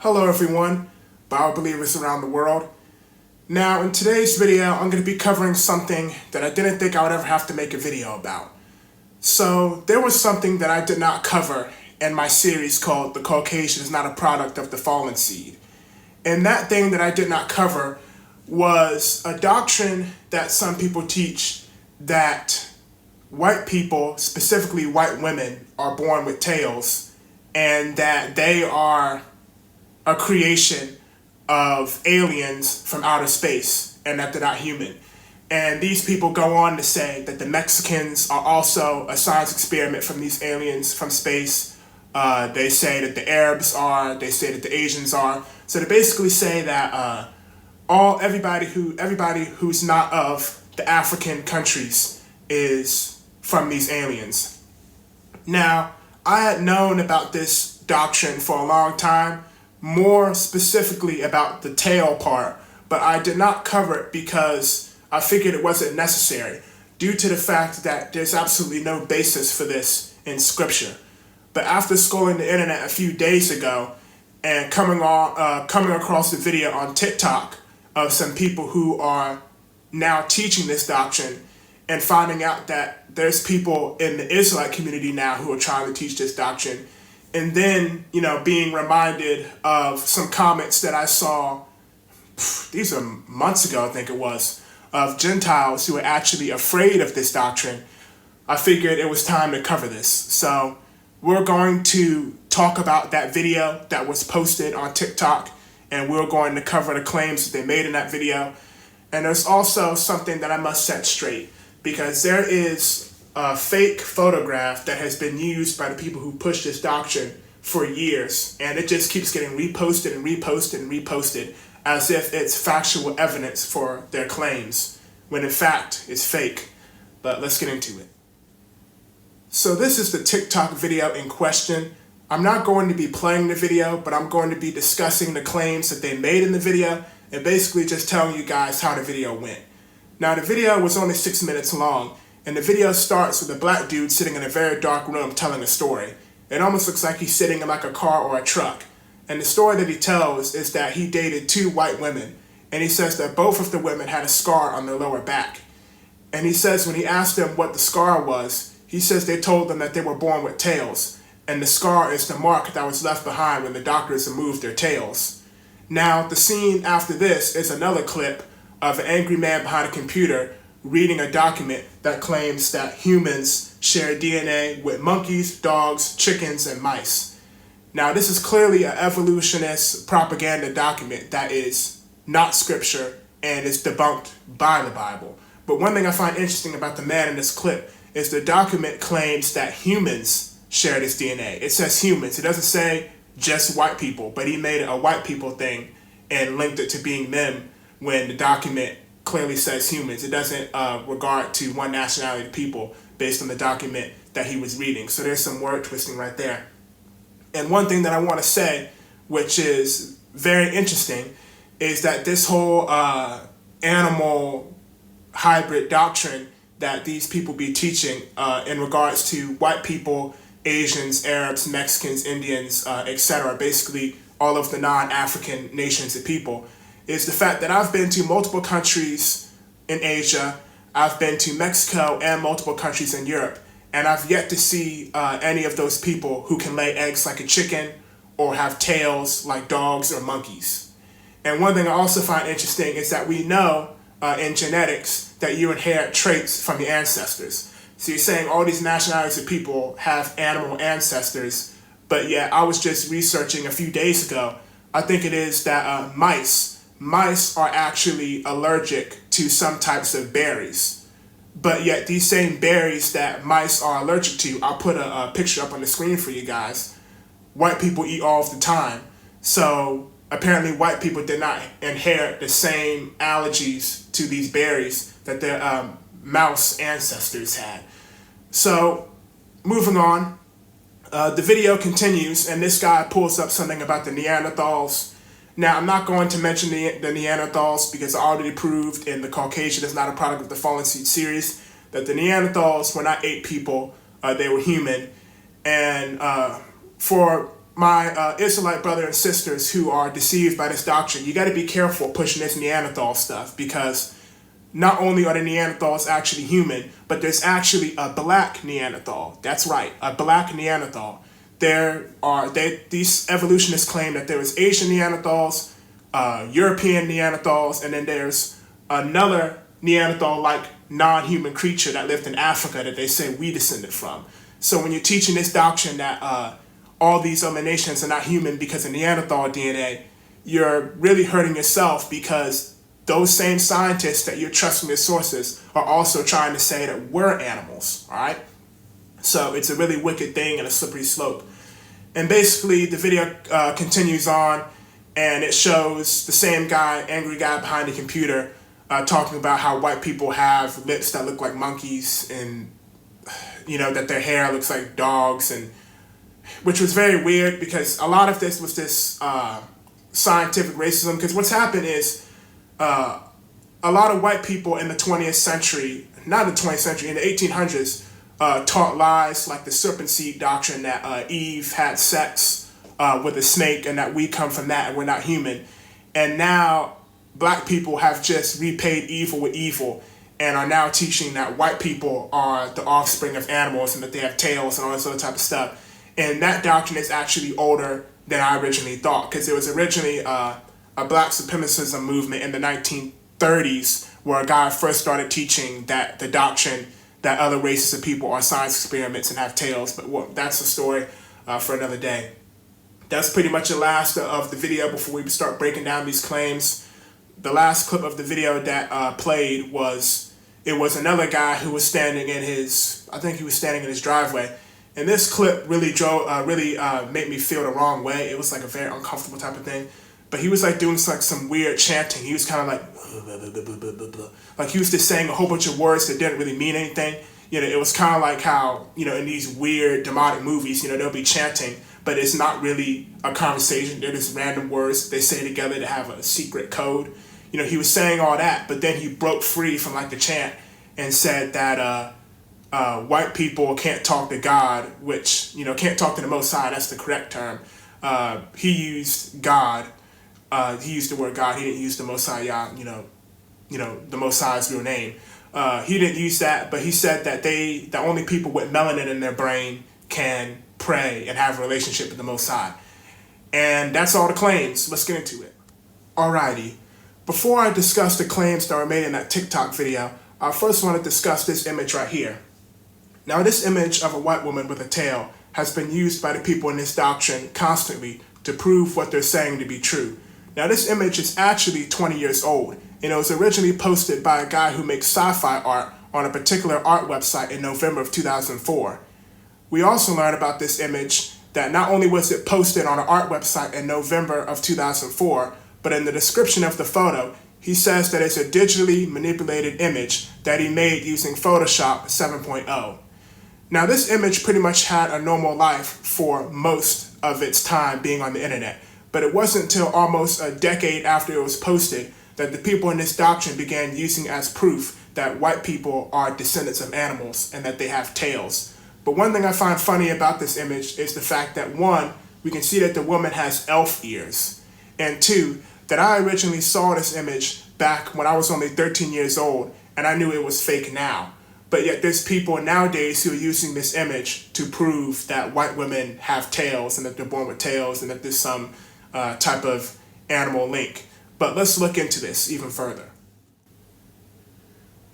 Hello everyone, Bible believers around the world. Now in today's video, I'm going to be covering something that I didn't think I would ever have to make a video about. So there was something that I did not cover in my series called The Caucasian is Not a Product of the Fallen Seed. And that thing that I did not cover was a doctrine that some people teach that white people, specifically white women, are born with tails and that they are a creation of aliens from outer space and that they're not human. And these people go on to say that the Mexicans are also a science experiment from these aliens from space. They say that the Arabs are, they say that the Asians are. So they basically say that everybody who's not of the African countries is from these aliens. Now, I had known about this doctrine for a long time, more specifically about the tail part, but I did not cover it because I figured it wasn't necessary due to the fact that there's absolutely no basis for this in scripture. But after scrolling the internet a few days ago and coming across a video on TikTok of some people who are now teaching this doctrine and finding out that there's people in the Israelite community now who are trying to teach this doctrine, and then, being reminded of some comments that I saw, these are months ago, I think it was, of Gentiles who are actually afraid of this doctrine, I figured it was time to cover this. So we're going to talk about that video that was posted on TikTok, and we're going to cover the claims that they made in that video. And there's also something that I must set straight, because there is a fake photograph that has been used by the people who push this doctrine for years, and it just keeps getting reposted and reposted and reposted as if it's factual evidence for their claims, when in fact it's fake. But let's get into it. So this is the TikTok video in question. I'm not going to be playing the video, but I'm going to be discussing the claims that they made in the video and basically just telling you guys how the video went. Now the video was only 6 minutes long, and the video starts with a black dude sitting in a very dark room telling a story. It almost looks like he's sitting in like a car or a truck. And the story that he tells is that he dated 2 white women, and he says that both of the women had a scar on their lower back. And he says when he asked them what the scar was, he says they told them that they were born with tails, and the scar is the mark that was left behind when the doctors removed their tails. Now, the scene after this is another clip of an angry man behind a computer reading a document that claims that humans share DNA with monkeys, dogs, chickens, and mice. Now, this is clearly an evolutionist propaganda document that is not scripture and is debunked by the Bible. But one thing I find interesting about the man in this clip is the document claims that humans share this DNA. It says humans. It doesn't say just white people, but he made it a white people thing and linked it to being them when the document clearly says humans. It doesn't regard to one nationality of people based on the document that he was reading. So there's some word twisting right there. And one thing that I want to say, which is very interesting, is that this whole animal hybrid doctrine that these people be teaching in regards to white people, Asians, Arabs, Mexicans, Indians, etc., basically all of the non-African nations and people, is the fact that I've been to multiple countries in Asia, I've been to Mexico and multiple countries in Europe, and I've yet to see any of those people who can lay eggs like a chicken or have tails like dogs or monkeys. And one thing I also find interesting is that we know in genetics that you inherit traits from your ancestors. So you're saying all these nationalities of people have animal ancestors, but yet I was just researching a few days ago, I think it is that mice are actually allergic to some types of berries. But yet these same berries that mice are allergic to, I'll put a picture up on the screen for you guys, white people eat all of the time. So apparently white people did not inherit the same allergies to these berries that their mouse ancestors had. So moving on, the video continues, and this guy pulls up something about the Neanderthals. Now, I'm not going to mention the Neanderthals because I already proved in The Caucasian is Not a Product of the Fallen Seed series that the Neanderthals were not ape people, they were human. And for my Israelite brother and sisters who are deceived by this doctrine, you got to be careful pushing this Neanderthal stuff, because not only are the Neanderthals actually human, but there's actually a black Neanderthal. That's right, a black Neanderthal. These evolutionists claim that there was Asian Neanderthals, European Neanderthals, and then there's another Neanderthal-like non-human creature that lived in Africa that they say we descended from. So when you're teaching this doctrine that all these other nations are not human because of Neanderthal DNA, you're really hurting yourself, because those same scientists that you're trusting their sources are also trying to say that we're animals, all right? So it's a really wicked thing and a slippery slope. And basically the video continues on, and it shows the same guy, angry guy behind the computer, talking about how white people have lips that look like monkeys, and that their hair looks like dogs, and which was very weird, because a lot of this was this scientific racism. Because what's happened is a lot of white people in the 20th century, not the 20th century, in the 1800s, taught lies like the serpent seed doctrine, that Eve had sex with a snake and that we come from that and we're not human. And now black people have just repaid evil with evil and are now teaching that white people are the offspring of animals and that they have tails and all this other type of stuff. And that doctrine is actually older than I originally thought, because it was originally a black supremacism movement in the 1930s where a guy first started teaching that the doctrine that other races of people are science experiments and have tails. But that's a story for another day. That's pretty much the last of the video before we start breaking down these claims. The last clip of the video that played was another guy who was standing in his driveway. And this clip really made me feel the wrong way. It was like a very uncomfortable type of thing. But he was like doing like some weird chanting. He was kind of like he was just saying a whole bunch of words that didn't really mean anything. It was kind of like how, in these weird demonic movies, they'll be chanting, but it's not really a conversation. They're just random words they say together to have a secret code. He was saying all that, but then he broke free from like the chant and said that white people can't talk to God, which, can't talk to the Most High. That's the correct term. He used God. He used the word God. He didn't use the Most High, the Most High's real name. He didn't use that, but he said that the only people with melanin in their brain can pray and have a relationship with the Most High. And that's all the claims. Let's get into it. Alrighty. Before I discuss the claims that were made in that TikTok video, I first want to discuss this image right here. Now, this image of a white woman with a tail has been used by the people in this doctrine constantly to prove what they're saying to be true. Now, this image is actually 20 years old, and it was originally posted by a guy who makes sci-fi art on a particular art website in November of 2004. We also learned about this image that not only was it posted on an art website in November of 2004, but in the description of the photo, he says that it's a digitally manipulated image that he made using Photoshop 7.0. Now, this image pretty much had a normal life for most of its time being on the internet, but it wasn't until almost a decade after it was posted that the people in this doctrine began using as proof that white people are descendants of animals and that they have tails. But one thing I find funny about this image is the fact that, one, we can see that the woman has elf ears, and two, that I originally saw this image back when I was only 13 years old, and I knew it was fake now. But yet there's people nowadays who are using this image to prove that white women have tails and that they're born with tails and that there's some type of animal link. But let's look into this even further.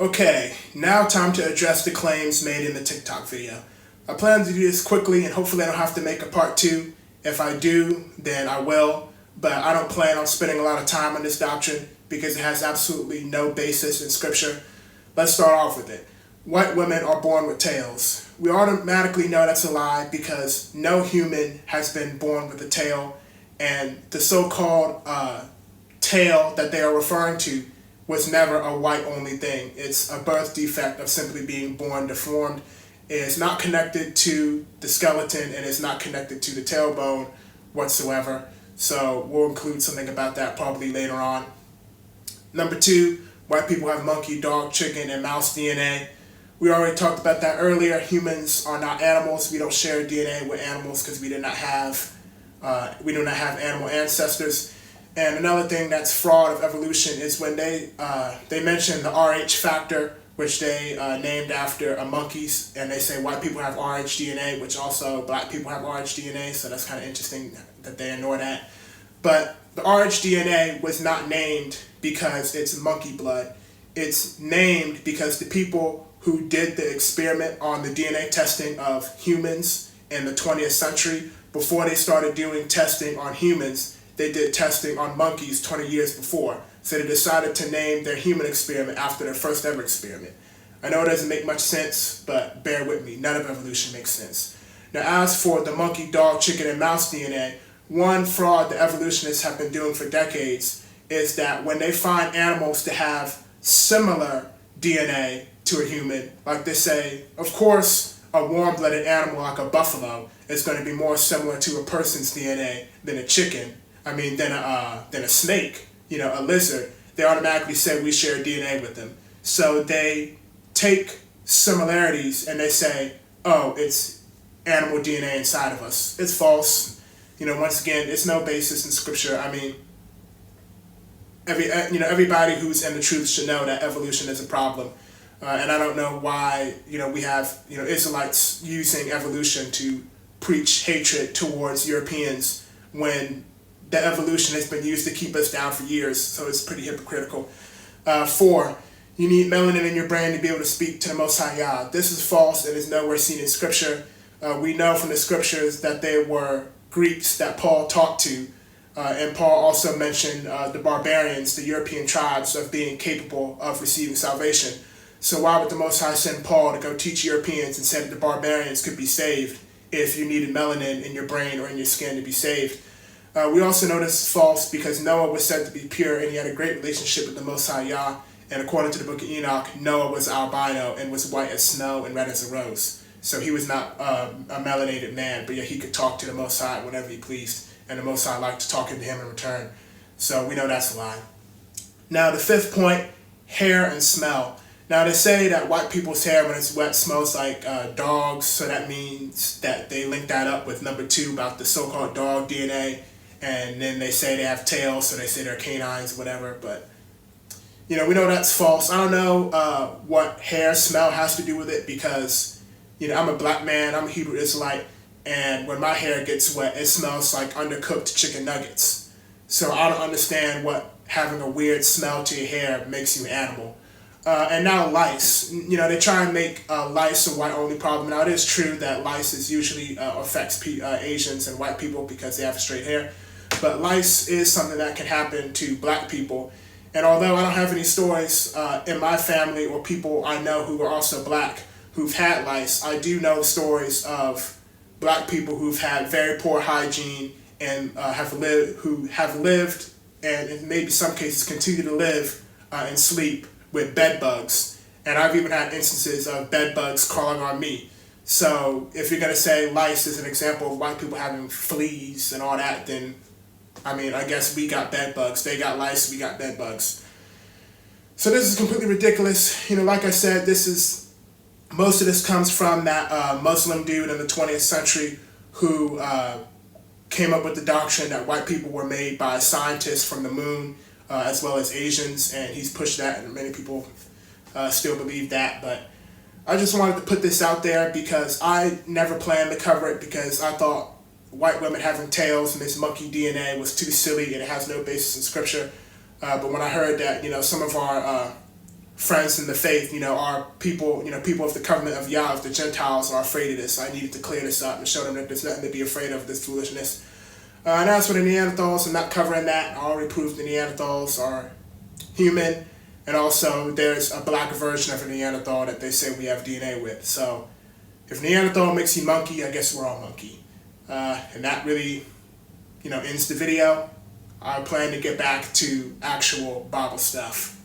Okay, now time to address the claims made in the TikTok video. I plan to do this quickly and hopefully I don't have to make a part 2. If I do, then I will. But I don't plan on spending a lot of time on this doctrine because it has absolutely no basis in scripture. Let's start off with it. White women are born with tails. We automatically know that's a lie because no human has been born with a tail, and the so-called tail that they are referring to was never a white-only thing. It's a birth defect of simply being born deformed. It's not connected to the skeleton and it's not connected to the tailbone whatsoever. So we'll include something about that probably later on. Number 2, white people have monkey, dog, chicken, and mouse DNA. We already talked about that earlier. Humans are not animals. We don't share DNA with animals because we did not have We do not have animal ancestors. And another thing that's fraud of evolution is when they mention the Rh factor, which they named after monkeys, and they say white people have Rh DNA, which also black people have Rh DNA, so that's kind of interesting that they ignore that. But the Rh DNA was not named because it's monkey blood. It's named because the people who did the experiment on the DNA testing of humans in the 20th century, before they started doing testing on humans, they did testing on monkeys 20 years before. So they decided to name their human experiment after their first ever experiment. I know it doesn't make much sense, but bear with me. None of evolution makes sense. Now, as for the monkey, dog, chicken, and mouse DNA, one fraud the evolutionists have been doing for decades is that when they find animals to have similar DNA to a human, like they say, of course, a warm-blooded animal like a buffalo is going to be more similar to a person's DNA than a chicken. Than a snake, a lizard. They automatically say we share DNA with them. So they take similarities and they say, oh, it's animal DNA inside of us. It's false. Once again, it's no basis in scripture. Everybody who's in the truth should know that evolution is a problem. And I don't know why, we have, Israelites using evolution to preach hatred towards Europeans when the evolution has been used to keep us down for years, so it's pretty hypocritical. 4, you need melanin in your brain to be able to speak to the Most High Yah. This is false and is nowhere seen in Scripture. We know from the Scriptures that there were Greeks that Paul talked to, and Paul also mentioned the barbarians, the European tribes, of being capable of receiving salvation. So why would the Most High send Paul to go teach Europeans and say that the barbarians could be saved if you needed melanin in your brain or in your skin to be saved? We also know this is false because Noah was said to be pure and he had a great relationship with the Most High Yah. And according to the book of Enoch, Noah was albino and was white as snow and red as a rose. So he was not a melanated man, but yet he could talk to the Most High whenever he pleased. And the Most High liked to talk to him in return. So we know that's a lie. Now the 5th point, hair and smell. Now they say that white people's hair when it's wet smells like dogs. So that means that they link that up with number 2 about the so-called dog DNA. And then they say they have tails, so they say they're canines, whatever. But, we know that's false. I don't know what hair smell has to do with it because, I'm a black man, I'm a Hebrew Israelite, and when my hair gets wet, it smells like undercooked chicken nuggets. So I don't understand what having a weird smell to your hair makes you an animal. And now lice. They try and make lice a white-only problem. Now, it is true that lice usually affects Asians and white people because they have straight hair. But lice is something that can happen to black people. And although I don't have any stories in my family or people I know who are also black who've had lice, I do know stories of black people who've had very poor hygiene and who have lived and in maybe some cases continue to live and sleep with bed bugs. And I've even had instances of bed bugs crawling on me. So if you're going to say lice is an example of white people having fleas and all that, then I guess we got bed bugs. They got lice, we got bed bugs. So this is completely ridiculous. Like I said, most of this comes from that Muslim dude in the 20th century who came up with the doctrine that white people were made by scientists from the moon, as well as Asians, and he's pushed that, and many people still believe that. But I just wanted to put this out there because I never planned to cover it because I thought white women having tails and this monkey DNA was too silly and it has no basis in scripture. But when I heard that, some of our friends in the faith, our people, people of the covenant of Yah, the Gentiles, are afraid of this, I needed to clear this up and show them that there's nothing to be afraid of this foolishness. And as for the Neanderthals, I'm not covering that. I already proved the Neanderthals are human. And also, there's a black version of a Neanderthal that they say we have DNA with. So, if Neanderthal makes you monkey, I guess we're all monkey. And that really, ends the video. I plan to get back to actual Bible stuff.